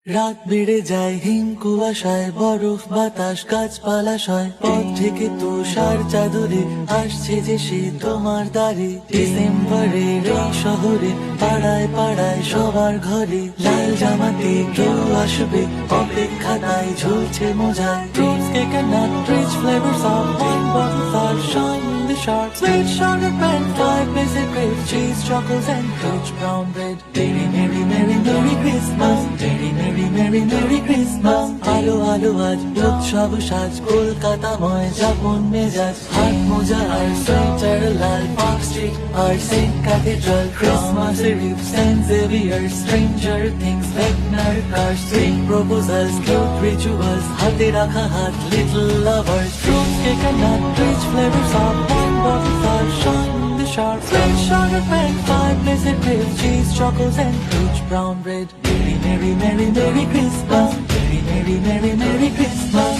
রাত বেড়ে যায় হিম কুয়াশায়, বরফ বাতাস গাছপালা সয়, পথ থেকে তুষার চাদরে আসছে যে সে তোমার দ্বারে। ডিসেম্বরের এই শহরে পাড়ায় পাড়ায় সবার ঘরে লাল জামাতে কেউ আসবে, অপেক্ষা তাই ঝুলছে মোজায়। Fruits, cake and nut, rich flavors of wine bottles are shining the sharp. Sweet sugar and 5 basic grapes, cheese, chocolates and rich brown bread. Merry, merry, merry, merry Christmas. Merry, merry, merry, merry Christmas. আলো আলো আজ উৎসব সাজ, কলকাতাময় যাপন মেজাজ। হাত মোজা আর সোয়েটার লাল, পার্ক স্ট্রিট আর সেন্ট ক্যাথেড্রাল। ক্রিসমাসের Eve, Saint Xavier, Stranger Things, ভেগনার কার, সুইট প্রপোজালস, কিউট রিচুয়ালস, হাতে রাখা হাত, little lovers. Fruits, cake and nut, rich flavors of wine bottles are shining the sharp. Sweet sugar and 5 blessed grapes, cheese, chocolates and rich brown bread. Merry, merry, merry, merry Christmas. Merry, merry, merry, merry Christmas.